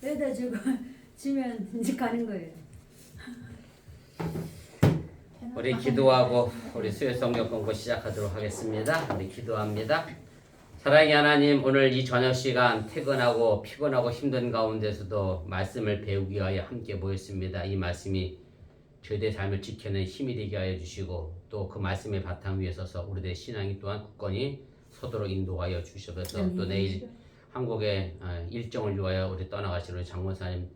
여기다 주고 주면 이제 가는 거예요. 우리 기도하고 우리 수요 성경 공부 시작하도록 하겠습니다. 우리 기도합니다. 사랑의 하나님, 오늘 이 저녁 시간 퇴근하고 피곤하고 힘든 가운데서도 말씀을 배우기 위하여 함께 모였습니다. 이 말씀이 저희들의 삶을 지켜내는 힘이 되게 하여 주시고 또 그 말씀의 바탕 위에 서서 우리들의 신앙이 또한 굳건히 서도록 인도하여 주시옵소서. 또 내일 한국의 일정을 위하여 우리 떠나가시는 우리 장모사님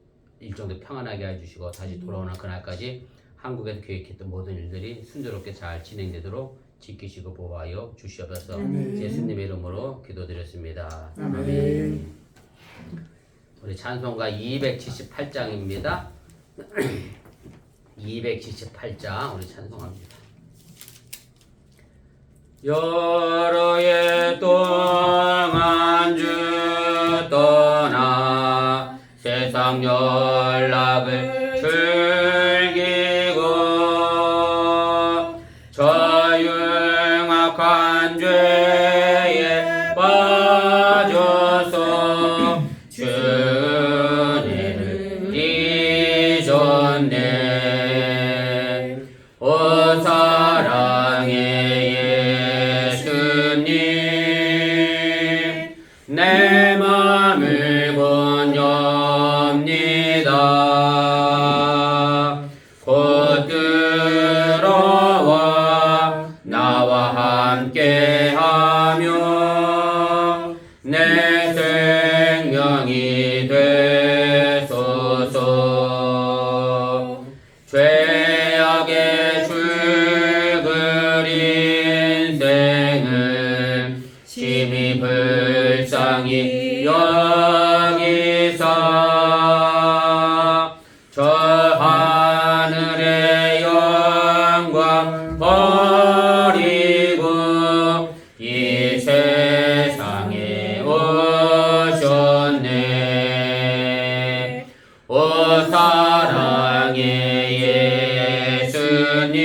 일정도 평안하게 해주시고 다시 돌아오는 그날까지 한국에서 계획했던 모든 일들이 순조롭게 잘 진행되도록 지키시고 보호하여 주시옵소서. 예수님의 이름으로 기도드렸습니다. 아멘. 우리 찬송가 278장입니다. 278장 우리 찬송합니다. 여러 해 동안 주 떠나 세상 연락을 즐기고 저 흉악한 죄에 빠져서 주님을 잊었네. 오 사랑의 예수님, 내 맘을 건엽니다. 곧 들어와 나와 함께하며 내 생명이 되소서. 죄악의 죽을 인생을 심히 불쌍히 여기사 저 하늘의 영광 버리고 이 세상에 오셨네. 오 사랑의 예수님,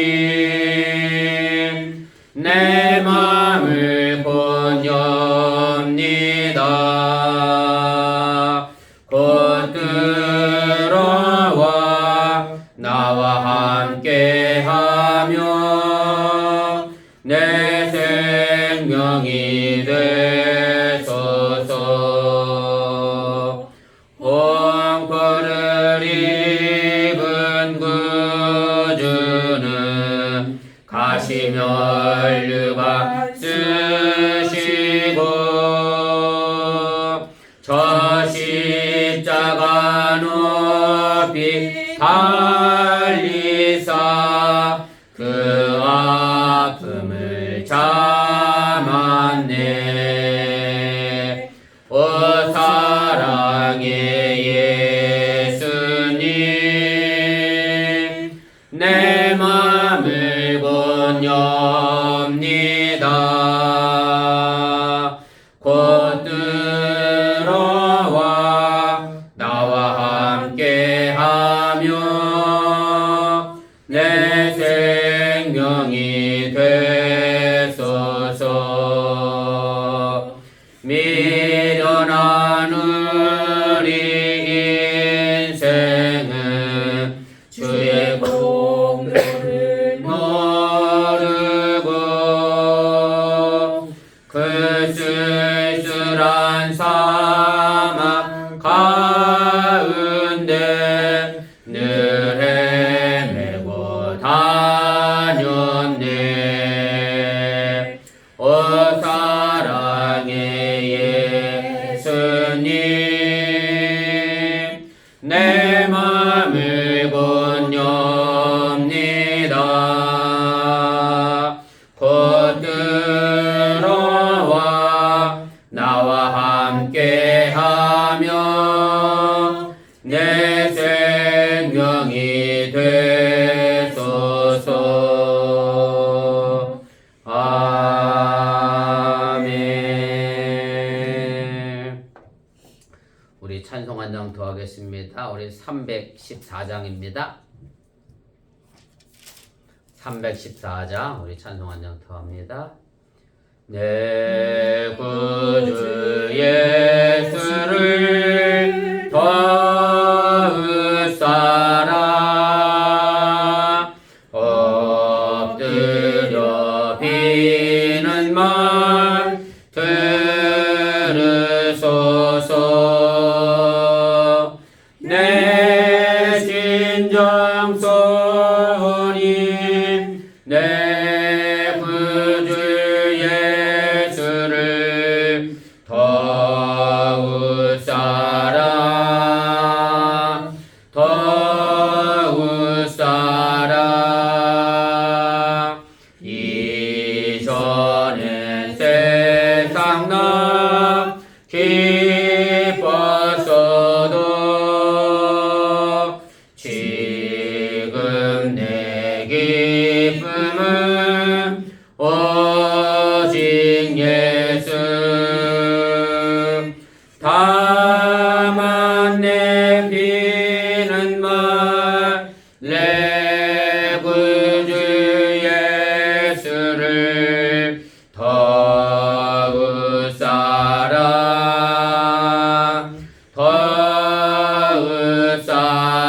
내 맘을 건엽니다. 곧 들어와 나와 함께하며 내 생명이 되소서. 홍포를 입은 구주는 가시면류가 쓰시고 저 십자가 높이 달리사 그 아픔을 참았네. 오 사랑의 예수님, 내 맘을 건엽니다. 곧 들어와 나와 함께하며 내 생명이 되소서. 미련한 우리 인생은 주의 공로를 모르고 그 쓸쓸한 사막 가운데 늘 헤매고 다녔네. 오 사랑의 예수님, 내 맘을 건엽니다. 곧 들어와 나와 함께하며 내 생명이 되소서. 아멘. 우리 찬송 한 장 더 하겠습니다. 우리 314장입니다. 314장 우리 찬송 한 장 더 합니다. 내 구주 예수를 더웃사라 엎드려 비는 말 들으소서 내 심정 소리 내 구주 예수를 더웃사라 더웃사라 이전엔 세상 나 기뻤어도 지금 내 기쁨은 오직 예수 다만 내 비는 말 내 구주 예수를 더웃사라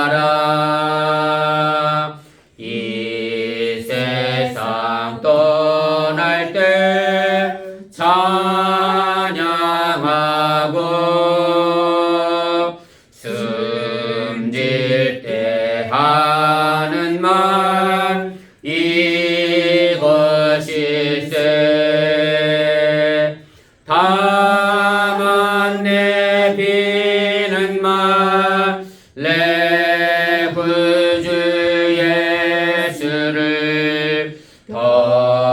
더웃사라 이 세상 떠날 때 찬양하고 숨질 때 하는 말 이것일세 다만 내 비는 말 내 구주 예수를 더웃사라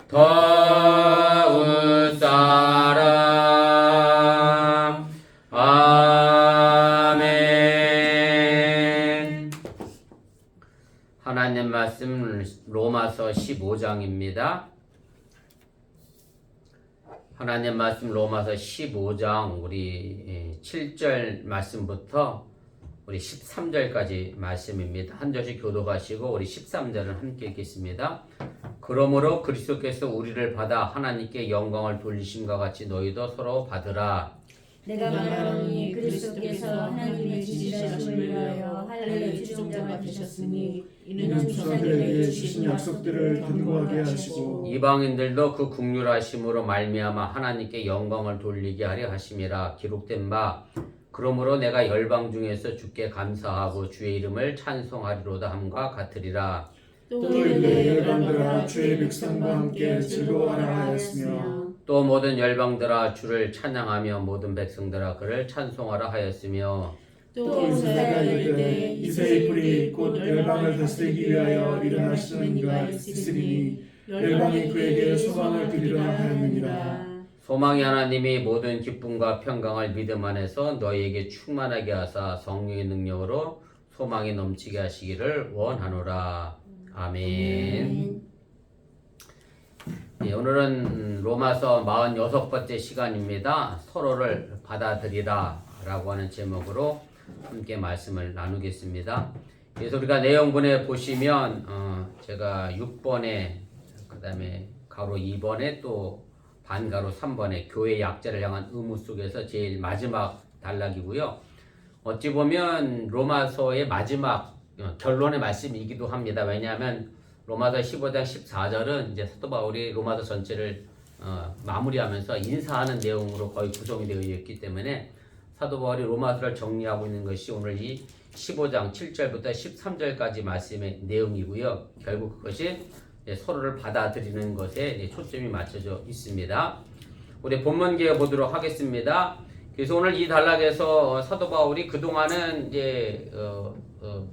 더웃사라 아멘. 하나님 말씀 로마서 15장입니다. 하나님 말씀 로마서 15장 우리 7절 말씀부터 우리 13절까지 말씀입니다. 한 절씩 교독하시고 우리 13절은 함께 읽겠습니다. 그러므로 그리스도께서 우리를 받아 하나님께 영광을 돌리심과 같이 너희도 서로 받으라. 내가 말하노니 그리스도께서 하나님의 지지자심을 위하여 할례의 주종자가 되셨으니 이는 조상들에게 주신 약속들을 견고하게 하시고 이방인들도 그 국률하심으로 말미암아 하나님께 영광을 돌리게 하려 하심이라. 기록된 바 그러므로 내가 열방 중에서 주께 감사하고 주의 이름을 찬송하리로다 함과 같으리라. 또 이르되 열방들아 주의 백성과 함께 즐거워하라 하였으며 또 모든 열방들아 주를 찬양하며 모든 백성들아 그를 찬송하라 하였으며 또 이사야가 이르되 이새의 뿔이 곧 열방을 다스리기 위하여 일어나시는 이가 있으리니 열방이 그에게 소망을 드리라 하였느니라. 소망이 하나님이 모든 기쁨과 평강을 믿음 안에서 너희에게 충만하게 하사 성령의 능력으로 소망이 넘치게 하시기를 원하노라. 아멘. 예, 오늘은 로마서 46번째 시간입니다. 서로를 받아들이라 라고 하는 제목으로 함께 말씀을 나누겠습니다. 그래서 우리가 내용분에 보시면 제가 6번에 그 다음에 가로 2번에 또 반가로 3번에 교회 약자를 향한 의무 속에서 제일 마지막 단락이고요. 어찌 보면 로마서의 마지막 결론의 말씀이기도 합니다. 왜냐하면 로마서 15장 14절은 이제 사도 바울이 로마서 전체를 마무리하면서 인사하는 내용으로 거의 구성이 되어 있기 때문에 사도 바울이 로마서를 정리하고 있는 것이 오늘 이 15장 7절부터 13절까지 말씀의 내용이고요. 결국 그것이 서로를 받아들이는 것에 초점이 맞춰져 있습니다. 우리 본문기에 보도록 하겠습니다. 그래서 오늘 이 단락에서 사도 바울이 그동안은 이제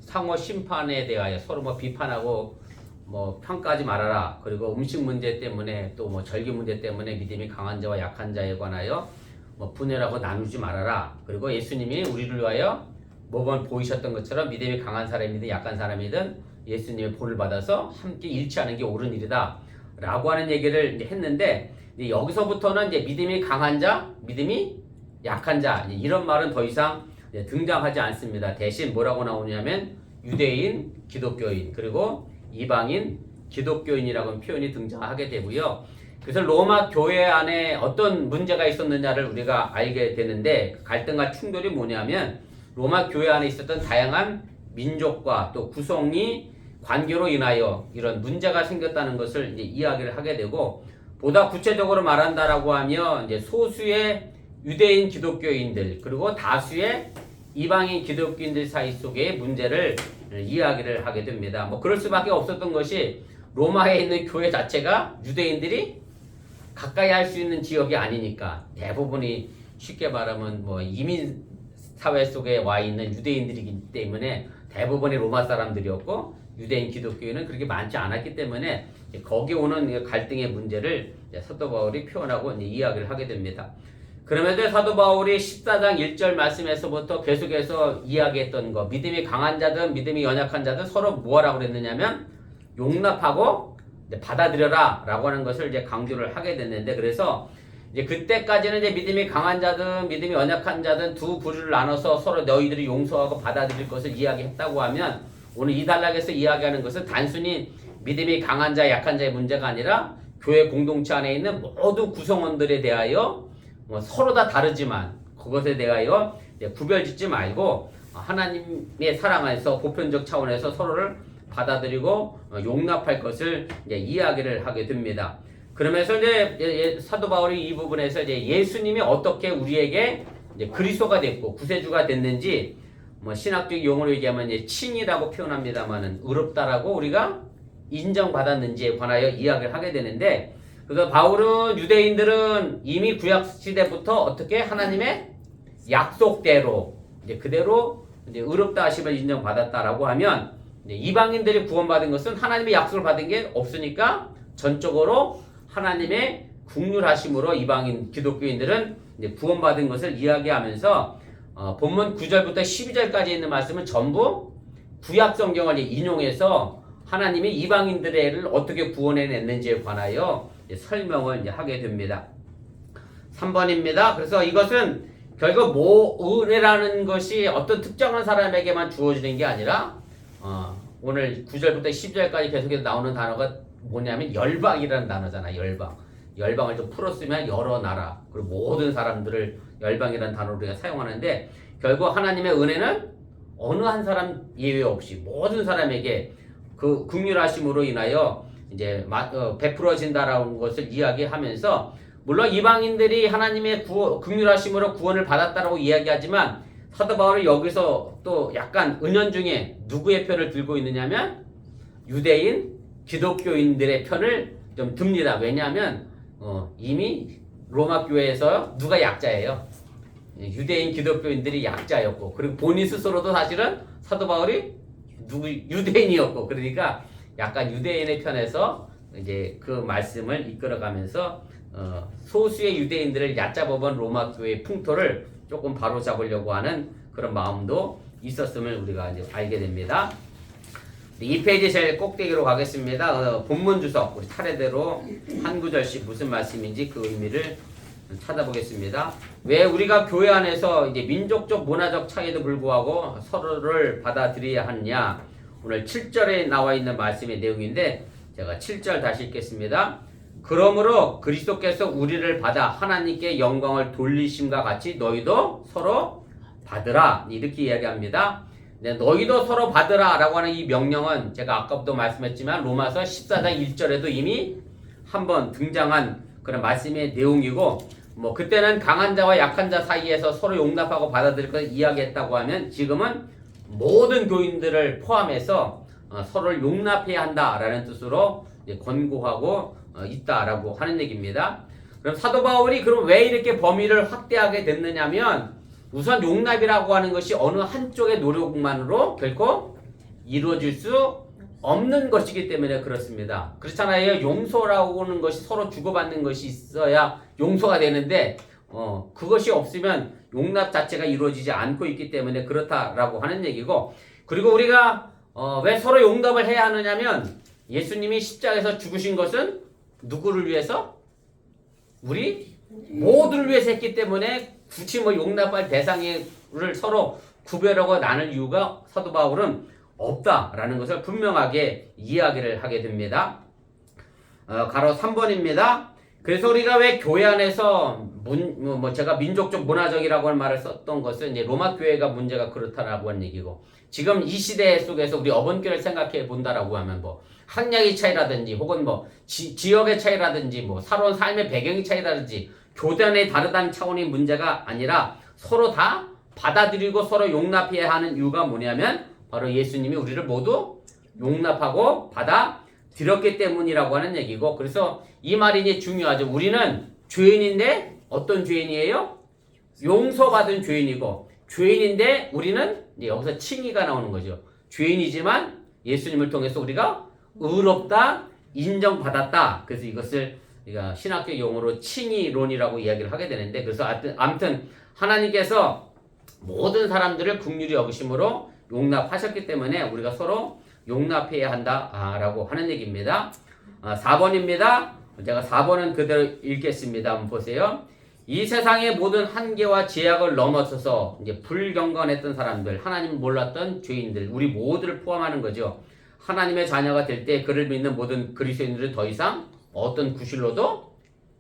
상호 심판에 대하여 서로 뭐 비판하고 뭐 평가하지 말아라. 그리고 음식 문제 때문에 또 뭐 절기 문제 때문에 믿음이 강한 자와 약한 자에 관하여 뭐 분열하고 나누지 말아라. 그리고 예수님이 우리를 위하여 모범 보이셨던 것처럼 믿음이 강한 사람이든 약한 사람이든 예수님의 본을 받아서 함께 일치하는 게 옳은 일이다. 라고 하는 얘기를 이제 했는데 이제 여기서부터는 이제 믿음이 강한 자, 믿음이 약한 자 이런 말은 더 이상 등장하지 않습니다. 대신 뭐라고 나오냐면 유대인, 기독교인 그리고 이방인, 기독교인이라는 표현이 등장하게 되고요. 그래서 로마 교회 안에 어떤 문제가 있었느냐를 우리가 알게 되는데 갈등과 충돌이 뭐냐면 로마 교회 안에 있었던 다양한 민족과 또 구성이 관계로 인하여 이런 문제가 생겼다는 것을 이제 이야기를 하게 되고 보다 구체적으로 말한다라고 하면 이제 소수의 유대인 기독교인들 그리고 다수의 이방인 기독교인들 사이 속의 문제를 이야기를 하게 됩니다. 뭐 그럴 수밖에 없었던 것이 로마에 있는 교회 자체가 유대인들이 가까이 할 수 있는 지역이 아니니까 대부분이 쉽게 말하면 뭐 이민 사회 속에 와 있는 유대인들이기 때문에 대부분이 로마 사람들이었고 유대인 기독교인은 그렇게 많지 않았기 때문에 거기 오는 갈등의 문제를 사도 바울이 표현하고 이야기를 하게 됩니다. 그러면서 사도 바울이 14장 1절 말씀에서부터 계속해서 이야기했던 거 믿음이 강한 자든 믿음이 연약한 자든 서로 뭐라고 그랬느냐면 용납하고 받아들여라 라고 하는 것을 이제 강조를 하게 됐는데 그래서 이제 그때까지는 이제 믿음이 강한 자든 믿음이 연약한 자든 두 부류를 나눠서 서로 너희들이 용서하고 받아들일 것을 이야기했다고 하면 오늘 이 단락에서 이야기하는 것은 단순히 믿음이 강한 자 약한 자의 문제가 아니라 교회 공동체 안에 있는 모든 구성원들에 대하여 서로 다 다르지만 그것에 대하여 구별짓지 말고 하나님의 사랑 안에서 보편적 차원에서 서로를 받아들이고 용납할 것을 이제 이야기를 하게 됩니다. 그러면서 이제 사도 바울이 이 부분에서 이제 예수님이 어떻게 우리에게 이제 그리스도가 됐고 구세주가 됐는지 뭐 신학적 용어로 얘기하면 이제 칭이라고 표현합니다만은 의롭다라고 우리가 인정받았는지에 관하여 이야기를 하게 되는데 그래서 바울은 유대인들은 이미 구약 시대부터 어떻게 하나님의 약속대로 이제 그대로 이제 의롭다 하심을 인정받았다라고 하면 이제 이방인들이 구원받은 것은 하나님의 약속을 받은 게 없으니까 전적으로 하나님의 긍휼하심으로 이방인 기독교인들은 이제 구원받은 것을 이야기하면서 본문 9절부터 12절까지 있는 말씀은 전부 구약 성경을 인용해서 하나님이 이방인들을 어떻게 구원해냈는지에 관하여 설명을 하게 됩니다. 3번입니다. 그래서 이것은 결국 은혜라는 것이 어떤 특정한 사람에게만 주어지는 게 아니라 오늘 9절부터 10절까지 계속해서 나오는 단어가 뭐냐면 열방이라는 단어잖아. 열방을 좀 풀었으면 여러 나라 그리고 모든 사람들을 열방이라는 단어로 우리가 사용하는데 결국 하나님의 은혜는 어느 한 사람 예외 없이 모든 사람에게 그 긍휼하심으로 인하여 이제 베풀어진다라는 것을 이야기하면서 물론 이방인들이 하나님의 긍휼하심으로 구원을 받았다라고 이야기하지만 사도 바울은 여기서 또 약간 은연중에 누구의 편을 들고 있느냐면 유대인 기독교인들의 편을 좀 듭니다. 왜냐하면 이미 로마 교회에서 누가 약자예요? 유대인 기독교인들이 약자였고 그리고 본인 스스로도 사실은 사도 바울이 유대인이었고 그러니까 약간 유대인의 편에서 이제 그 말씀을 이끌어가면서 소수의 유대인들을 얕잡아본 로마 교회의 풍토를 조금 바로잡으려고 하는 그런 마음도 있었음을 우리가 이제 알게 됩니다. 2페이지 제일 꼭대기로 가겠습니다. 본문 주석 우리 차례대로 한 구절씩 무슨 말씀인지 그 의미를 찾아보겠습니다. 왜 우리가 교회 안에서 이제 민족적 문화적 차이도 불구하고 서로를 받아들여야 하느냐? 오늘 7절에 나와 있는 말씀의 내용인데 제가 7절 다시 읽겠습니다. 그러므로 그리스도께서 우리를 받아 하나님께 영광을 돌리심과 같이 너희도 서로 받으라 이렇게 이야기합니다. 네, 너희도 서로 받으라 라고 하는 이 명령은 제가 아까부터 말씀했지만 로마서 14장 1절에도 이미 한번 등장한 그런 말씀의 내용이고 뭐 그때는 강한 자와 약한 자 사이에서 서로 용납하고 받아들일 것을 이야기했다고 하면 지금은 모든 교인들을 포함해서 서로를 용납해야 한다라는 뜻으로 이제 권고하고 있다라고 하는 얘기입니다. 그럼 사도 바울이 그럼 왜 이렇게 범위를 확대하게 됐느냐면 우선 용납이라고 하는 것이 어느 한쪽의 노력만으로 결코 이루어질 수 없는 것이기 때문에 그렇습니다. 그렇잖아요. 용서라고 하는 것이 서로 주고받는 것이 있어야 용서가 되는데 그것이 없으면 용납 자체가 이루어지지 않고 있기 때문에 그렇다라고 하는 얘기고 그리고 우리가 왜 서로 용납을 해야 하느냐면 예수님이 십자가에서 죽으신 것은 누구를 위해서? 우리 모두를 위해서 했기 때문에 굳이 뭐 용납할 대상을 서로 구별하고 나눌 이유가 사도 바울은 없다라는 것을 분명하게 이야기를 하게 됩니다. 가로 3번입니다. 그래서 우리가 왜 교회 안에서 제가 민족적 문화적이라고 하는 말을 썼던 것은 이제 로마 교회가 문제가 그렇다라고 하는 얘기고, 지금 이 시대 속에서 우리 어번교회를 생각해 본다라고 하면 뭐 학력의 차이라든지 혹은 뭐 지역의 차이라든지 뭐 살아온 삶의 배경의 차이라든지 교단이 다르다는 차원의 문제가 아니라 서로 다 받아들이고 서로 용납해야 하는 이유가 뭐냐면 바로 예수님이 우리를 모두 용납하고 받아들였기 때문이라고 하는 얘기고, 그래서 이 말이 이제 중요하죠. 우리는 죄인인데 어떤 죄인이에요? 용서받은 죄인이고, 죄인인데 우리는 이제 여기서 칭의가 나오는 거죠. 죄인이지만 예수님을 통해서 우리가 의롭다, 인정받았다. 그래서 이것을 우리가 신학교 용어로 칭의론이라고 이야기를 하게 되는데, 그래서 아무튼 하나님께서 모든 사람들을 긍휼히 여기심으로 용납하셨기 때문에 우리가 서로 용납해야 한다라고 하는 얘기입니다. 4번입니다. 제가 4번은 그대로 읽겠습니다. 한번 보세요. 이 세상의 모든 한계와 제약을 넘어서서 이제 불경건했던 사람들, 하나님 몰랐던 죄인들, 우리 모두를 포함하는 거죠. 하나님의 자녀가 될 때 그를 믿는 모든 그리스도인들은 더 이상 어떤 구실로도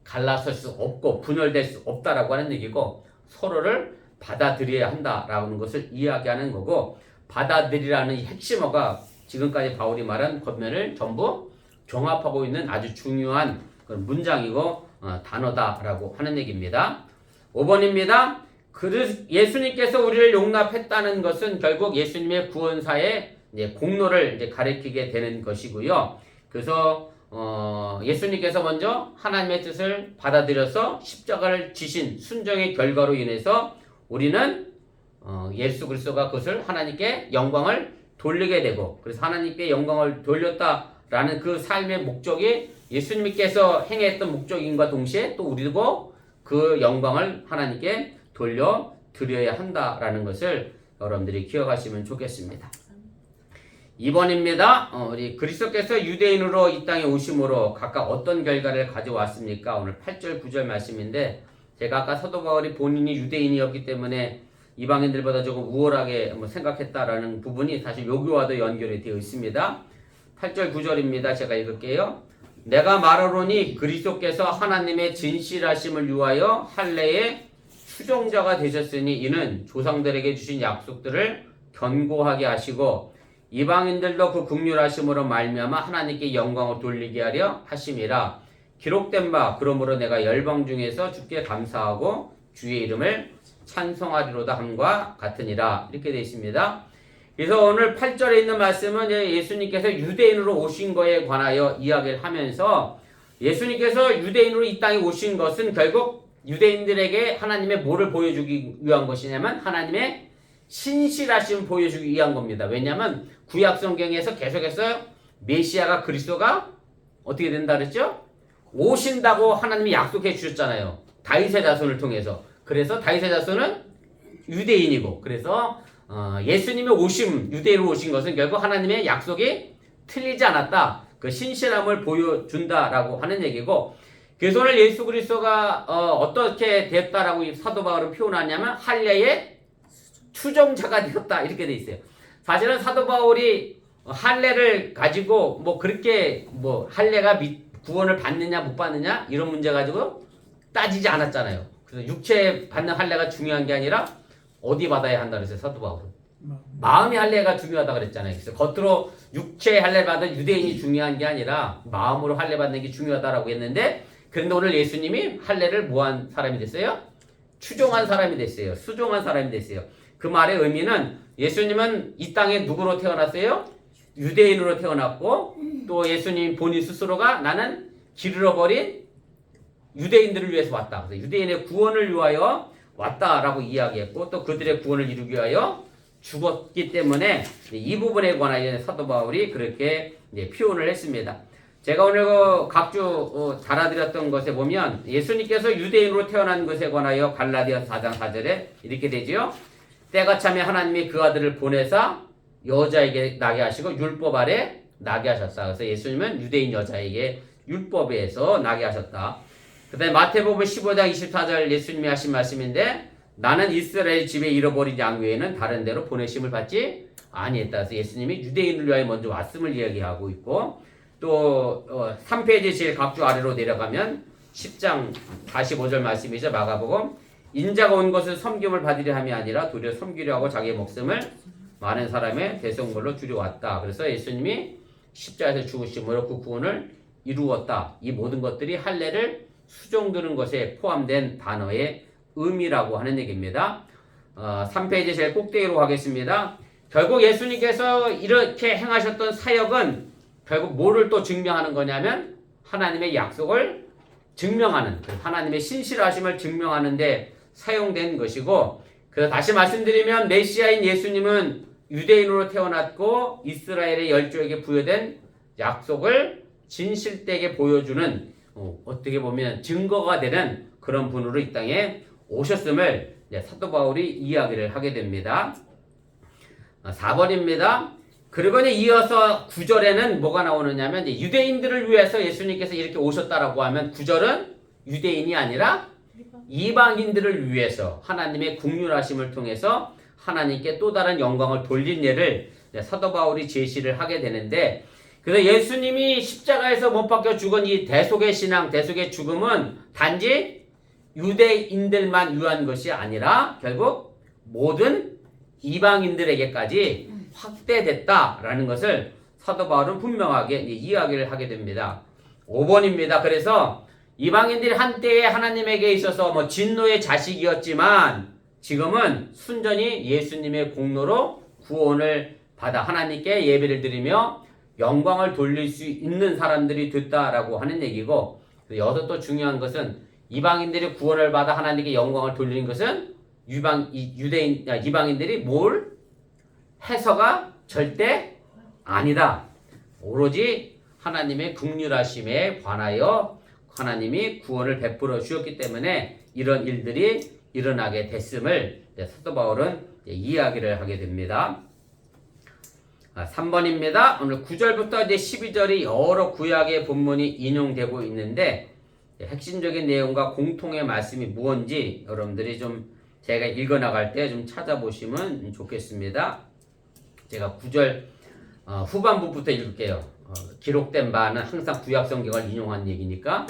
갈라설 수 없고 분열될 수 없다라고 하는 얘기고, 서로를 받아들여야 한다라는 것을 이야기하는 거고, 받아들이라는 이 핵심어가 지금까지 바울이 말한 겉면을 전부 종합하고 있는 아주 중요한 그런 문장이고 단어다라고 하는 얘기입니다. 5번입니다. 예수님께서 우리를 용납했다는 것은 결국 예수님의 구원사의 공로를 가리키게 되는 것이고요. 그래서 예수님께서 먼저 하나님의 뜻을 받아들여서 십자가를 지신 순종의 결과로 인해서 우리는 예수 그리스도가 그것을 하나님께 영광을 돌리게 되고, 그래서 하나님께 영광을 돌렸다라는 그 삶의 목적이 예수님께서 행했던 목적인과 동시에 또 우리도 그 영광을 하나님께 돌려드려야 한다라는 것을 여러분들이 기억하시면 좋겠습니다. 2번입니다. 우리 그리스도께서 유대인으로 이 땅에 오심으로 각각 어떤 결과를 가져왔습니까? 오늘 8절 9절 말씀인데, 제가 아까 사도 바울이 본인이 유대인이었기 때문에 이방인들보다 조금 우월하게 생각했다라는 부분이 사실 여기와도 연결이 되어 있습니다. 8절 9절입니다. 제가 읽을게요. 내가 말하노니 그리스도께서 하나님의 진실하심을 위하여 할례의 수종자가 되셨으니 이는 조상들에게 주신 약속들을 견고하게 하시고 이방인들도 그 긍휼하심으로 말미암아 하나님께 영광을 돌리게 하려 하심이라. 기록된 바 그러므로 내가 열방 중에서 주께 감사하고 주의 이름을 찬송하리로다 함과 같으니라. 이렇게 되어 있습니다. 그래서 오늘 8절에 있는 말씀은 예수님께서 유대인으로 오신 거에 관하여 이야기를 하면서, 예수님께서 유대인으로 이 땅에 오신 것은 결국 유대인들에게 하나님의 뭐를 보여주기 위한 것이냐면 하나님의 신실하심을 보여주기 위한 겁니다. 왜냐하면 구약 성경에서 계속해서 메시아가 그리스도가 어떻게 된다 그랬죠? 오신다고 하나님이 약속해 주셨잖아요. 다윗의 자손을 통해서. 그래서 다윗의 자손은 유대인이고, 그래서 예수님의 오심, 유대인으로 오신 것은 결국 하나님의 약속이 틀리지 않았다. 그 신실함을 보여준다라고 하는 얘기고, 그래서 오늘 예수 그리스도가 어떻게 됐다라고 사도 바울은 표현하냐면 할례의 추종자가 되었다 이렇게 돼 있어요. 사실은 사도 바울이 할례를 가지고 그렇게 할례가 구원을 받느냐 못 받느냐 이런 문제 가지고 따지지 않았잖아요. 그래서 육체 받는 할례가 중요한 게 아니라 어디 받아야 한다 그랬어요. 사도 바울은 마음의 할례가 중요하다 그랬잖아요. 그래서 겉으로 육체 할례 받은 유대인이 중요한 게 아니라 마음으로 할례 받는 게 중요하다라고 했는데, 그런데 오늘 예수님이 할례를 뭐한 사람이 됐어요? 추종한 사람이 됐어요. 수종한 사람이 됐어요. 그 말의 의미는 예수님은 이 땅에 누구로 태어났어요? 유대인으로 태어났고, 또 예수님 본인 스스로가 나는 길 잃어버린 유대인들을 위해서 왔다. 그래서 유대인의 구원을 위하여 왔다라고 이야기했고, 또 그들의 구원을 이루기 위하여 죽었기 때문에 이 부분에 관하여 사도 바울이 그렇게 표현을 했습니다. 제가 오늘 각주 달아드렸던 것에 보면 예수님께서 유대인으로 태어난 것에 관하여 갈라디아서 4장 4절에 이렇게 되지요. 때가 차면 하나님이 그 아들을 보내사 여자에게 나게 하시고 율법 아래 나게 하셨다. 그래서 예수님은 유대인 여자에게 율법에서 나게 하셨다. 그 다음에 마태복음 15장 24절 예수님이 하신 말씀인데, 나는 이스라엘 집에 잃어버린 양 외에는 다른 데로 보내심을 받지 아니했다. 그래서 예수님이 유대인을 위하여 먼저 왔음을 이야기하고 있고, 또 3페이지 제일 각주 아래로 내려가면 10장 45절 말씀이죠. 마가복음. 인자가 온 것은 섬김을 받으려 함이 아니라 도리어 섬기려 하고 자기의 목숨을 많은 사람의 대성물로 주려 왔다. 그래서 예수님이 십자가에서 죽으심으로 그 구원을 이루었다. 이 모든 것들이 할례를 수종드는 것에 포함된 단어의 의미라고 하는 얘기입니다. 3페이지 제일 꼭대기로 가겠습니다. 결국 예수님께서 이렇게 행하셨던 사역은 결국 뭐를 또 증명하는 거냐면 하나님의 약속을 증명하는, 하나님의 신실하심을 증명하는 데 사용된 것이고, 그래서 다시 말씀드리면 메시아인 예수님은 유대인으로 태어났고 이스라엘의 열조에게 부여된 약속을 진실되게 보여주는, 어떻게 보면 증거가 되는 그런 분으로 이 땅에 오셨음을 사도 바울이 이야기를 하게 됩니다. 4번입니다. 그리고 이어서 9절에는 뭐가 나오느냐면 유대인들을 위해서 예수님께서 이렇게 오셨다라고 하면 9절은 유대인이 아니라 이방인들을 위해서 하나님의 긍휼하심을 통해서 하나님께 또 다른 영광을 돌린 예를 사도 바울이 제시를 하게 되는데, 그래서 예수님이 십자가에서 못 박혀 죽은 이 대속의 신앙, 대속의 죽음은 단지 유대인들만 위한 것이 아니라 결국 모든 이방인들에게까지 확대됐다라는 것을 사도 바울은 분명하게 이야기를 하게 됩니다. 5번입니다. 그래서 이방인들이 한때에 하나님에게 있어서 진노의 자식이었지만 지금은 순전히 예수님의 공로로 구원을 받아 하나님께 예배를 드리며 영광을 돌릴 수 있는 사람들이 됐다라고 하는 얘기고, 여기서 또 중요한 것은 이방인들이 구원을 받아 하나님께 영광을 돌리는 것은 이방인들이 뭘 해서가 절대 아니다. 오로지 하나님의 긍휼하심에 관하여 하나님이 구원을 베풀어 주셨기 때문에 이런 일들이 일어나게 됐음을 사도 바울은 이야기를 하게 됩니다. 3번입니다. 오늘 9절부터 12절이 여러 구약의 본문이 인용되고 있는데 핵심적인 내용과 공통의 말씀이 무엇인지 여러분들이 좀 제가 읽어나갈 때 좀 찾아보시면 좋겠습니다. 제가 9절 후반부부터 읽을게요. 기록된 바는 항상 구약 성경을 인용한 얘기니까,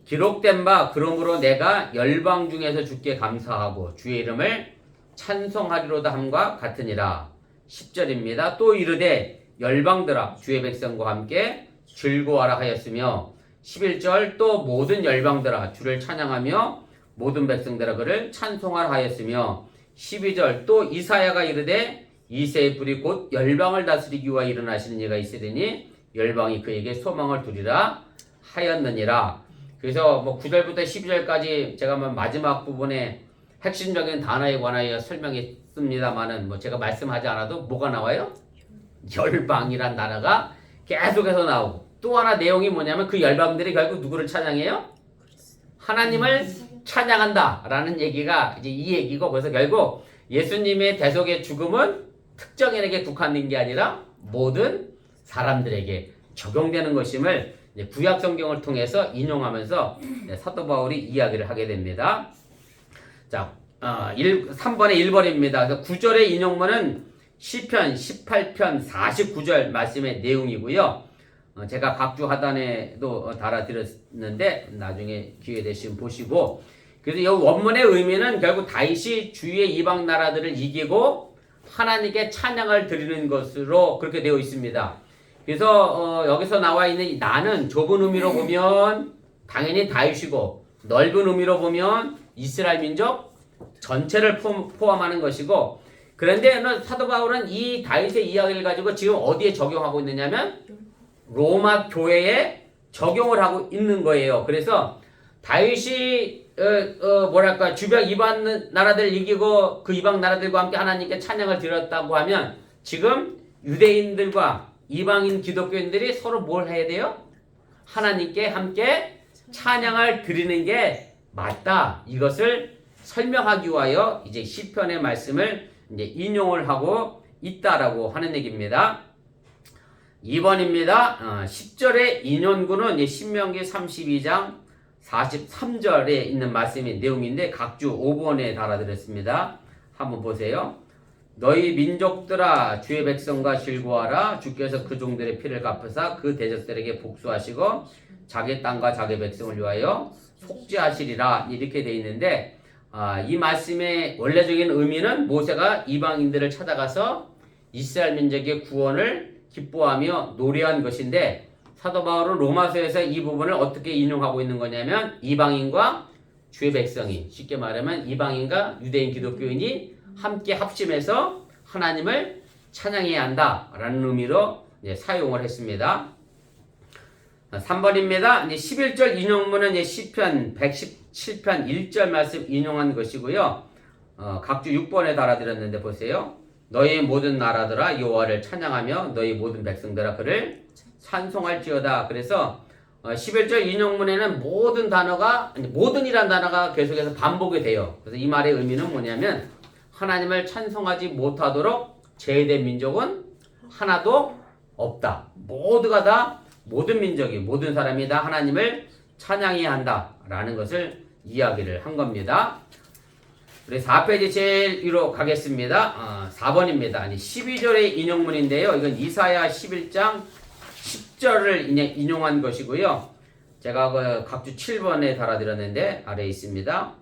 기록된 바 그러므로 내가 열방 중에서 주께 감사하고 주의 이름을 찬송하리로다 함과 같으니라. 10절입니다. 또 이르되 열방들아 주의 백성과 함께 즐거워하라 하였으며, 11절 또 모든 열방들아 주를 찬양하며 모든 백성들아 그를 찬송하라 하였으며, 12절 또 이사야가 이르되 이새의 뿔이 곧 열방을 다스리기 위하여 일어나시는 이가 있으리니 열방이 그에게 소망을 두리라 하였느니라. 그래서 9절부터 12절까지 제가 마지막 부분에 핵심적인 단어에 관하여 설명했습니다만은 제가 말씀하지 않아도 뭐가 나와요? 열방이란 단어가 계속해서 나오고, 또 하나 내용이 뭐냐면 그 열방들이 결국 누구를 찬양해요? 하나님을 찬양한다 라는 얘기가 이제 이 얘기고, 그래서 결국 예수님의 대속의 죽음은 특정인에게 국한된 게 아니라 모든 사람들에게 적용되는 것임을 구약 성경을 통해서 인용하면서 사도 바울이 이야기를 하게 됩니다. 자, 3번의 1번입니다. 그래서 9절의 인용문은 시편 18편 49절 말씀의 내용이고요. 제가 각주 하단에도 달아드렸는데 나중에 기회 되시면 보시고, 그래서 이 원문의 의미는 결국 다윗이 주위의 이방 나라들을 이기고 하나님께 찬양을 드리는 것으로 그렇게 되어 있습니다. 그래서 여기서 나와 있는 이 나는 좁은 의미로 보면 당연히 다윗이고, 넓은 의미로 보면 이스라엘 민족 전체를 포함하는 것이고, 그런데 사도 바울은 이 다윗의 이야기를 가지고 지금 어디에 적용하고 있느냐면 로마 교회에 적용을 하고 있는 거예요. 그래서 다윗이 주변 이방 나라들 이기고 그 이방 나라들과 함께 하나님께 찬양을 드렸다고 하면 지금 유대인들과 이방인 기독교인들이 서로 뭘 해야 돼요? 하나님께 함께 찬양을 드리는 게 맞다. 이것을 설명하기 위하여 이제 시편의 말씀을 이제 인용을 하고 있다라고 하는 얘기입니다. 2번입니다. 10절의 인용구는 이제 신명기 32장 43절에 있는 말씀의 내용인데 각주 5번에 달아드렸습니다. 한번 보세요. 너희 민족들아 주의 백성과 즐거워하라. 주께서 그 종들의 피를 갚으사 그 대적들에게 복수하시고 자기 땅과 자기 백성을 위하여 속죄하시리라 이렇게 돼 있는데 이 말씀의 원래적인 의미는 모세가 이방인들을 찾아가서 이스라엘 민족의 구원을 기뻐하며 노래한 것인데 사도 바울은 로마서에서 이 부분을 어떻게 인용하고 있는 거냐면 이방인과 주의 백성이 쉽게 말하면 이방인과 유대인 기독교인이 함께 합심해서 하나님을 찬양해야 한다라는 의미로 사용을 했습니다. 3번입니다. 11절 인용문은 시편 117편 1절 말씀 인용한 것이고요. 각주 6번에 달아드렸는데 보세요. 너희 모든 나라들아 여호와를 찬양하며 너희 모든 백성들아 그를 찬송할지어다. 그래서 11절 인용문에는 모든이란 단어가 계속해서 반복이 돼요. 그래서 이 말의 의미는 뭐냐면 하나님을 찬송하지 못하도록 제외된 민족은 하나도 없다. 모두가 다 모든 민족이 모든 사람이 다 하나님을 찬양해야 한다라는 것을 이야기를 한 겁니다. 우리 4페이지 제일 위로 가겠습니다. 4번입니다. 12절의 인용문인데요. 이건 이사야 11장 10절을 인용한 것이고요. 제가 각주 7번에 달아드렸는데 아래에 있습니다.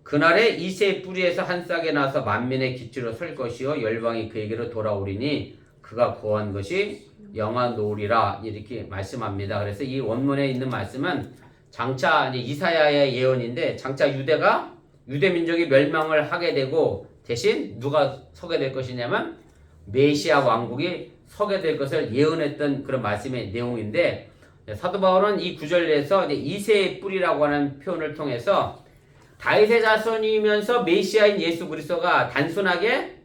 그날에 이새의 뿌리에서 한 싹이 나서 만민의 기초로 설 것이요 열방이 그에게로 돌아오리니 그가 구한 것이 영화노으리라 이렇게 말씀합니다. 그래서 이 원문에 있는 말씀은 장차 이사야의 예언인데 장차 유대 민족이 멸망을 하게 되고 대신 누가 서게 될 것이냐면 메시아 왕국이 서게 될 것을 예언했던 그런 말씀의 내용인데 사도 바울은 이 구절에서 이새의 뿌리라고 하는 표현을 통해서 다윗의 자손이면서 메시아인 예수 그리스도가 단순하게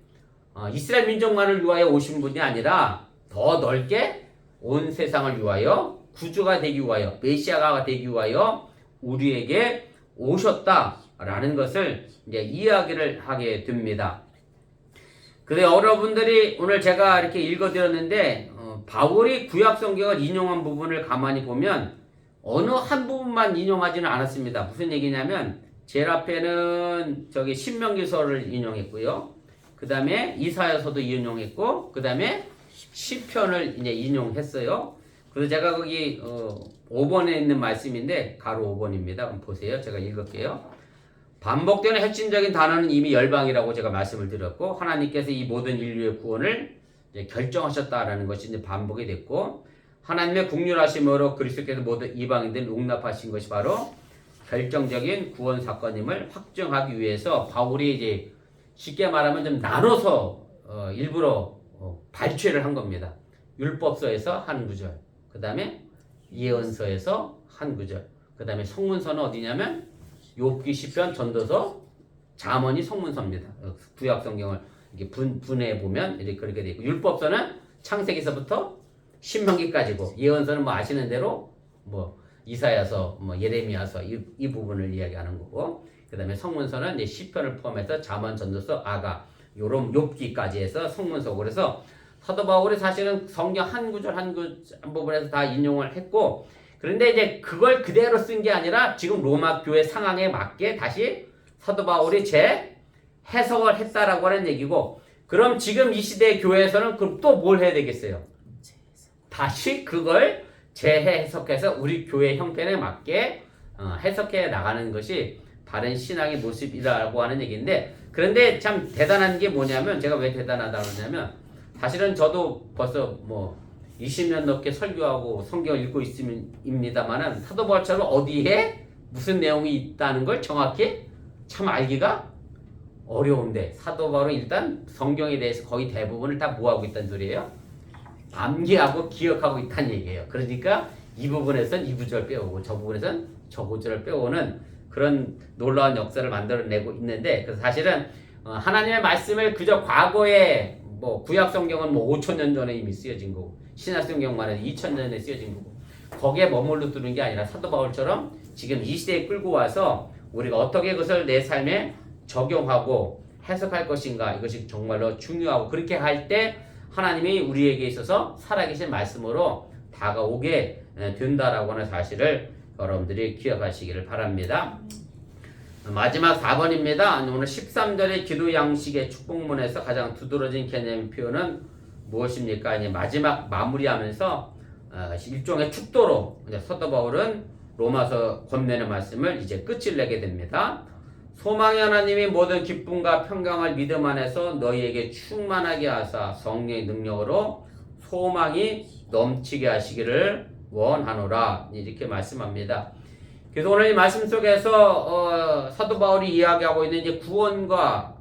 이스라엘 민족만을 위하여 오신 분이 아니라 더 넓게 온 세상을 위하여 구주가 되기 위하여 메시아가 되기 위하여 우리에게 오셨다라는 것을 이야기를 하게 됩니다. 근데 여러분들이 오늘 제가 이렇게 읽어드렸는데 바울이 구약 성경을 인용한 부분을 가만히 보면 어느 한 부분만 인용하지는 않았습니다. 무슨 얘기냐면 제일 앞에는 신명기서를 인용했고요. 그 다음에 이사야서도 인용했고 그 다음에 시편을 인용했어요. 그래서 제가 거기 5번에 있는 말씀인데 가로 5번입니다. 한번 보세요. 제가 읽을게요. 반복되는 핵심적인 단어는 이미 열방이라고 제가 말씀을 드렸고 하나님께서 이 모든 인류의 구원을 결정하셨다라는 것이 이제 반복이 됐고 하나님의 국률하심으로 그리스도께서 모든 이방인들을 용납하신 것이 바로 결정적인 구원 사건임을 확정하기 위해서 바울이 이제 쉽게 말하면 좀 나눠서 일부러 발췌를 한 겁니다. 율법서에서 한 구절, 그 다음에 예언서에서 한 구절, 그 다음에 성문서는 어디냐면 욥기, 시편, 전도서, 잠언이 성문서입니다. 구약 성경을 이렇게 분해해 보면 이렇게 그렇게 돼 있고 율법서는 창세기서부터 신명기까지고 예언서는 아시는 대로 이사야서, 예레미야서 이 부분을 이야기하는 거고 그 다음에 성문서는 이제 시편을 포함해서 잠언, 전도서, 아가 요런 욥기까지 해서 성문서. 그래서 사도 바울이 사실은 성경 한 구절 한 부분에서 다 인용을 했고 그런데 이제 그걸 그대로 쓴 게 아니라 지금 로마 교회 상황에 맞게 다시 사도 바울이 재해석을 했다라고 하는 얘기고 그럼 지금 이 시대의 교회에서는 그럼 또 뭘 해야 되겠어요? 다시 그걸 재해석해서 우리 교회 형편에 맞게 해석해 나가는 것이 바른 신앙의 모습이라고 하는 얘기인데 그런데 참 대단한 게 뭐냐면 제가 왜 대단하다고 하냐면 사실은 저도 벌써 20년 넘게 설교하고 성경을 읽고 있습니다만은 사도 바울처럼 어디에 무슨 내용이 있다는 걸 정확히 참 알기가 어려운데 사도 바울은 일단 성경에 대해서 거의 대부분을 다 뭐하고 있다는 소리예요? 암기하고 기억하고 있다는 얘기예요. 그러니까 이 부분에선 이 구절 빼오고 저 부분에선 저 구절을 빼오는 그런 놀라운 역사를 만들어내고 있는데 그래서 사실은 하나님의 말씀을 그저 과거에 구약 성경은 5,000년 전에 이미 쓰여진 거고 신약 성경만 해도 2,000년 전에 쓰여진 거고 거기에 머물러 두는 게 아니라 사도 바울처럼 지금 이 시대에 끌고 와서 우리가 어떻게 그것을 내 삶에 적용하고 해석할 것인가 이것이 정말로 중요하고 그렇게 할 때 하나님이 우리에게 있어서 살아계신 말씀으로 다가오게 된다라고 하는 사실을 여러분들이 기억하시기를 바랍니다. 마지막 4번입니다. 오늘 13절의 기도 양식의 축복문에서 가장 두드러진 개념 표현은 무엇입니까? 이제 마지막 마무리하면서 일종의 축도로 사도 바울은 로마서 권면의 말씀을 이제 끝을 내게 됩니다. 소망의 하나님이 모든 기쁨과 평강을 믿음 안에서 너희에게 충만하게 하사 성령의 능력으로 소망이 넘치게 하시기를 원하노라 이렇게 말씀합니다. 그래서 오늘 이 말씀 속에서 사도 바울이 이야기하고 있는 이제 구원과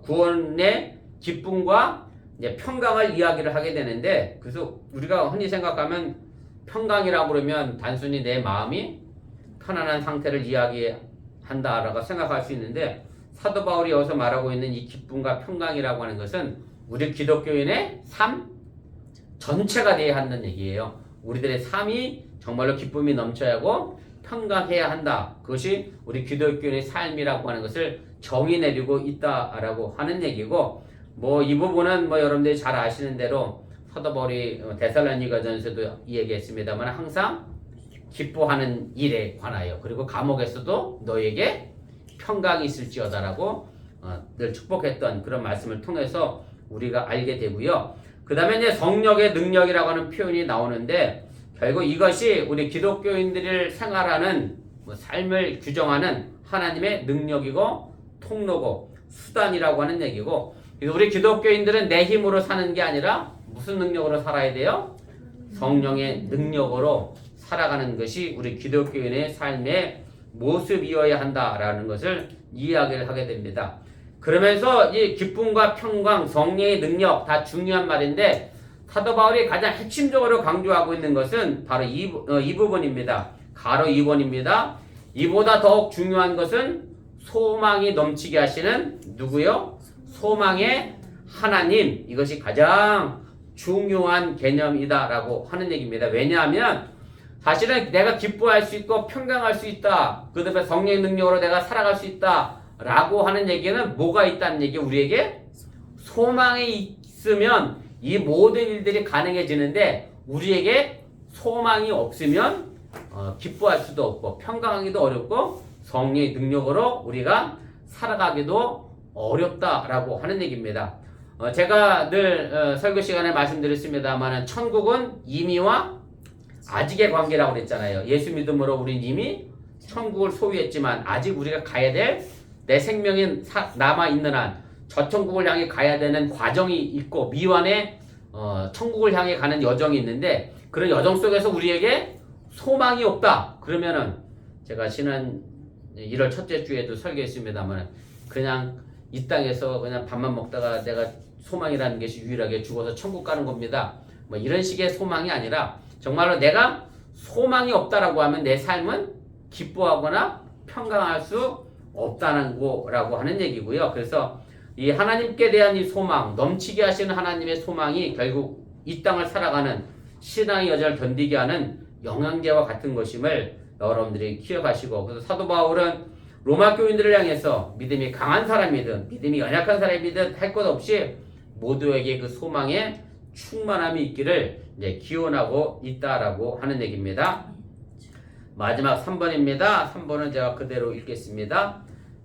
구원의 기쁨과 이제 평강을 이야기를 하게 되는데, 그래서 우리가 흔히 생각하면 평강이라고 그러면 단순히 내 마음이 편안한 상태를 이야기한다라고 생각할 수 있는데, 사도 바울이 여기서 말하고 있는 이 기쁨과 평강이라고 하는 것은 우리 기독교인의 삶 전체가 되어야 한다는 얘기예요. 우리들의 삶이 정말로 기쁨이 넘쳐야 하고 평강해야 한다. 그것이 우리 기독교인의 삶이라고 하는 것을 정의 내리고 있다라고 하는 얘기고, 뭐 이 부분은 뭐 여러분들이 잘 아시는 대로 사도 바울이 데살로니가전서도 이 얘기했습니다만 항상 기뻐하는 일에 관하여, 그리고 감옥에서도 너에게 평강이 있을지어다라고 늘 축복했던 그런 말씀을 통해서 우리가 알게 되고요. 그 다음에 이제 성령의 능력이라고 하는 표현이 나오는데, 결국 이것이 우리 기독교인들을 생활하는 삶을 규정하는 하나님의 능력이고 통로고 수단이라고 하는 얘기고, 그래서 우리 기독교인들은 내 힘으로 사는 게 아니라 무슨 능력으로 살아야 돼요? 성령의 능력으로 살아가는 것이 우리 기독교인의 삶의 모습이어야 한다라는 것을 이야기를 하게 됩니다. 그러면서 이 기쁨과 평강, 성령의 능력 다 중요한 말인데, 사도 바울이 가장 핵심적으로 강조하고 있는 것은 바로 이 부분입니다. 가로 2번입니다. 이보다 더욱 중요한 것은 소망이 넘치게 하시는 누구요? 소망의 하나님. 이것이 가장 중요한 개념이다라고 하는 얘기입니다. 왜냐하면 사실은 내가 기뻐할 수 있고 평강할 수 있다, 그 다음에 성령의 능력으로 내가 살아갈 수 있다 라고 하는 얘기는 뭐가 있다는 얘기, 우리에게 소망이 있으면 이 모든 일들이 가능해지는데, 우리에게 소망이 없으면 기뻐할 수도 없고 평강하기도 어렵고 성령의 능력으로 우리가 살아가기도 어렵다라고 하는 얘기입니다. 제가 늘 설교 시간에 말씀드렸습니다만, 천국은 이미와 아직의 관계라고 그랬잖아요. 예수 믿음으로 우린 이미 천국을 소유했지만 아직 우리가 가야 될, 내 생명이 남아있는 한 저 천국을 향해 가야 되는 과정이 있고 미완의 천국을 향해 가는 여정이 있는데, 그런 여정 속에서 우리에게 소망이 없다 그러면은, 제가 지난 1월 첫째 주에도 설교했습니다만, 그냥 이 땅에서 그냥 밥만 먹다가 내가 소망이라는 것이 유일하게 죽어서 천국 가는 겁니다. 뭐 이런 식의 소망이 아니라 정말로 내가 소망이 없다라고 하면 내 삶은 기뻐하거나 평강할 수 없다는 거라고 하는 얘기고요. 그래서 이 하나님께 대한 이 소망, 넘치게 하시는 하나님의 소망이 결국 이 땅을 살아가는 신앙의 여정을 견디게 하는 영양제와 같은 것임을 여러분들이 기억하시고, 그래서 사도 바울은 로마 교인들을 향해서 믿음이 강한 사람이든 믿음이 연약한 사람이든 할 것 없이 모두에게 그 소망의 충만함이 있기를 이제 기원하고 있다라고 하는 얘기입니다. 마지막 3번입니다. 3번은 제가 그대로 읽겠습니다.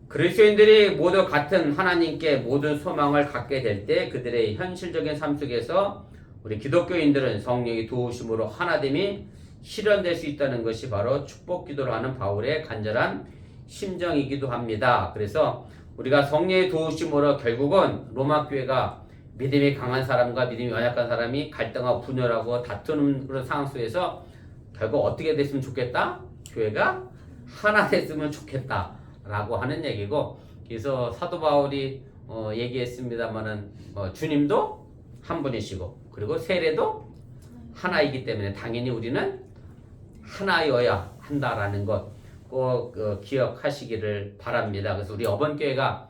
그리스도인들이 모두 같은 하나님께 모든 소망을 갖게 될 때 그들의 현실적인 삶 속에서 우리 기독교인들은 성령의 도우심으로 하나됨이 실현될 수 있다는 것이 바로 축복 기도를 하는 바울의 간절한 심정이기도 합니다. 그래서 우리가 성령의 도우심으로 결국은 로마 교회가 믿음이 강한 사람과 믿음이 연약한 사람이 갈등하고 분열하고 다투는 그런 상황 속에서 결국 어떻게 됐으면 좋겠다? 교회가 하나 됐으면 좋겠다 라고 하는 얘기고, 그래서 사도 바울이 얘기했습니다만은 주님도 한 분이시고 그리고 세례도 하나이기 때문에 당연히 우리는 하나여야 한다라는 것 꼭 기억하시기를 바랍니다. 그래서 우리 어번교회가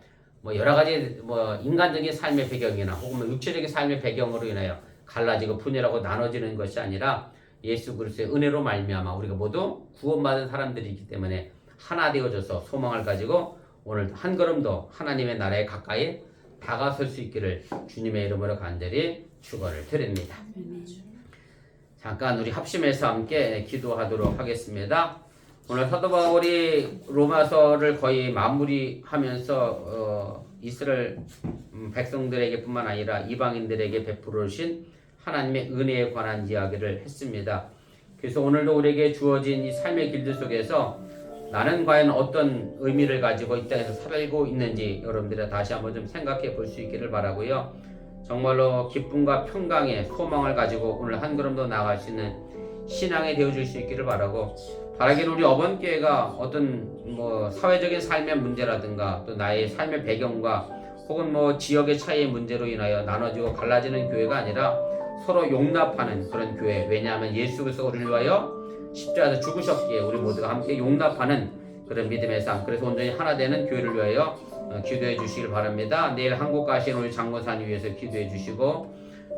여러 가지 인간적인 삶의 배경이나 혹은 육체적인 삶의 배경으로 인하여 갈라지고 분열하고 나눠지는 것이 아니라 예수 그리스도의 은혜로 말미암아 우리가 모두 구원받은 사람들이기 때문에 하나 되어져서 소망을 가지고 오늘 한 걸음 더 하나님의 나라에 가까이 다가설 수 있기를 주님의 이름으로 간절히 축원을 드립니다. 잠깐 우리 합심해서 함께 기도하도록 하겠습니다. 오늘 사도 바울이 로마서를 거의 마무리하면서 이스라엘 백성들에게 뿐만 아니라 이방인들에게 베풀어 주신 하나님의 은혜에 관한 이야기를 했습니다. 그래서 오늘도 우리에게 주어진 이 삶의 길들 속에서 나는 과연 어떤 의미를 가지고 이 땅에서 살고 있는지 여러분들이 다시 한번 좀 생각해 볼 수 있기를 바라고요. 정말로 기쁨과 평강의 소망을 가지고 오늘 한 걸음 더 나아갈 수 있는 신앙이 되어줄 수 있기를 바라고, 바라기는 우리 어번교회가 어떤 사회적인 삶의 문제라든가 또 나의 삶의 배경과 혹은 지역의 차이의 문제로 인하여 나눠지고 갈라지는 교회가 아니라 서로 용납하는 그런 교회. 왜냐하면 예수 그리스도가 우리를 위하여 십자가에서 죽으셨기에 우리 모두가 함께 용납하는 그런 믿음의 삶, 그래서 온전히 하나 되는 교회를 위하여 기도해 주시길 바랍니다. 내일 한국 가시는 우리 장로사님 위해서 기도해 주시고,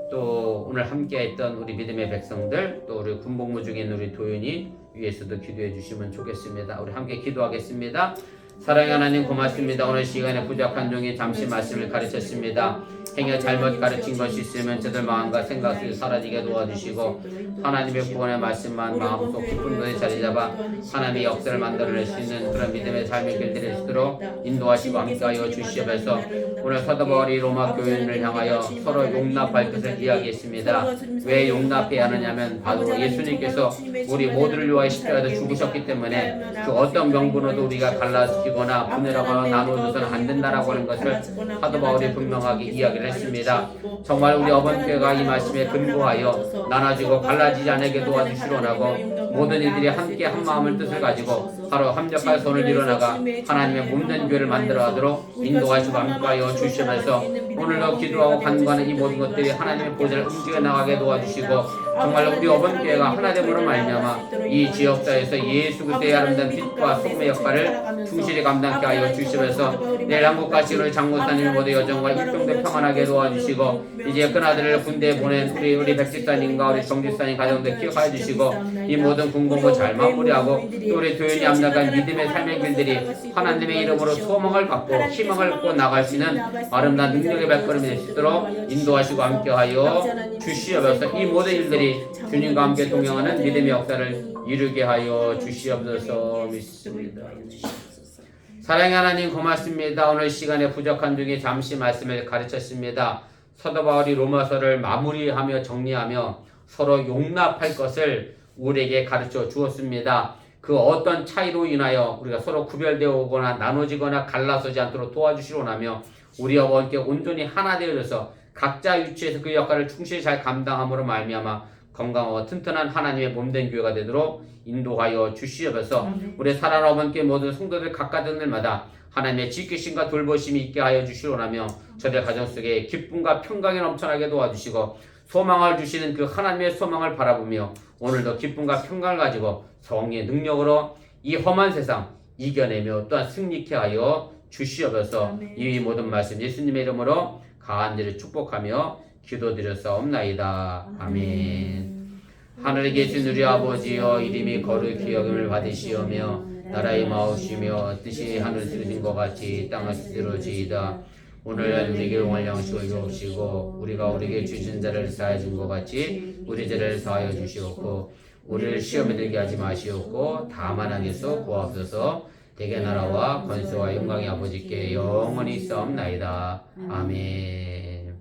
또 오늘 함께 했던 우리 믿음의 백성들, 또 우리 군복무 중인 우리 도윤이 위해서도 기도해 주시면 좋겠습니다. 우리 함께 기도하겠습니다. 사랑의 하나님 고맙습니다. 오늘 시간에 부족한 종이 잠시 말씀을 가르쳤습니다. 행여 잘못 가르친 것이 있으면 저들 마음과 생각 속에 사라지게 도와주시고, 하나님의 구원의 말씀만 마음속 깊은 곳에 자리 잡아 하나님의 역사를 만들어낼 수 있는 그런 믿음의 삶의 길들이 있도록 인도하시고 함께하여 주시옵소서. 오늘 사도 바울이 로마 교인을 향하여 서로 용납할 것을 이야기했습니다. 왜 용납해야 하느냐면 바로 예수님께서 우리 모두를 위하여 십자가에서 죽으셨기 때문에 그 어떤 명분으로도 우리가 갈라지거나 분열하거나 나누어져서는 안 된다라고 하는 것을 사도 바울이 분명하게 이야기를 했습니다. 정말 우리 어번교회가 이 말씀에 근거하여 나눠지고 갈라지지 않게 도와주시려고 모든 이들이 함께 한 마음을 뜻을 가지고 바로 합력하여 손을 일어나가 하나님의 몸된 교회를 만들어가도록 인도하시고 함께하여 주시면서 오늘도 기도하고 간구하는 이 모든 것들이 하나님의 보좌를 움직여 나가게 도와주시고, 정말 우리 어번교회가 하나됨으로 말미암아 이 지역사에서 예수 그리스도의 아름다운 빛과 소금의 역할을 충실히 감당케 하여 주시면서 내일 한국가시를 장로사님 모두 여정과 일평도 평안하게 도와주시고, 이제 큰아들을 군대에 보낸 우리 백집사님과 우리 정집사님 가정도 기억하여 주시고, 이 모든 군공부 잘 마무리하고 또 우리 도연이 암락한 믿음의 삶의 길들이 하나님의 이름으로 소망을 갖고 희망을 갖고 나갈 수 있는 아름다운 능력의 발걸음이 될 수 있도록 인도하시고 함께하여 주시옵소서. 이 모든 일들이 주님과 함께 동행하는 믿음의 역사를 이루게 하여 주시옵소서. 믿습니다. 사랑의 하나님 고맙습니다. 오늘 시간에 부족한 중에 잠시 말씀을 가르쳤습니다. 사도 바울이 로마서를 마무리하며 정리하며 서로 용납할 것을 우리에게 가르쳐 주었습니다. 그 어떤 차이로 인하여 우리가 서로 구별되어 오거나 나눠지거나 갈라서지 않도록 도와주시려나며 우리 어머니께 온전히 하나 되어져서 각자 위치에서 그 역할을 충실히 잘 감당함으로 말미암아 건강하고 튼튼한 하나님의 몸된 교회가 되도록 인도하여 주시옵소서. 우리 사랑하는 어머니께 모든 성도들 각각 들마다 하나님의 지키심과 돌보심이 있게 하여 주시오라며 저들 가정 속에 기쁨과 평강이 넘쳐나게 도와주시고 소망을 주시는 그 하나님의 소망을 바라보며 오늘도 기쁨과 평강을 가지고 성령의 능력으로 이 험한 세상 이겨내며 또한 승리케 하여 주시옵소서. 이 모든 말씀 예수님의 이름으로 간절히 축복하며 기도드렸사옵나이다. 아멘. 하늘에 계신 우리 아버지여, 이름이 거룩히 여김을 받으시오며 나라의 마옵시며 뜻이 하늘에서 이루어진 것 같이 땅에서 이루어지이다. 오늘 우리에게 용할 양식을 주옵시고 우리가 우리에게 주신 자를 사하여 준 것 같이 우리 죄를 사하여 주시옵고 우리를 시험에 들게 하지 마시옵고 다만 악에서 구하옵소서. 대개 나라와 권세와 영광의 아버지께 영원히 있사옵나이다. 아멘.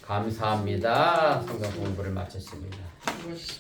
감사합니다. 성경 공부를 마쳤습니다.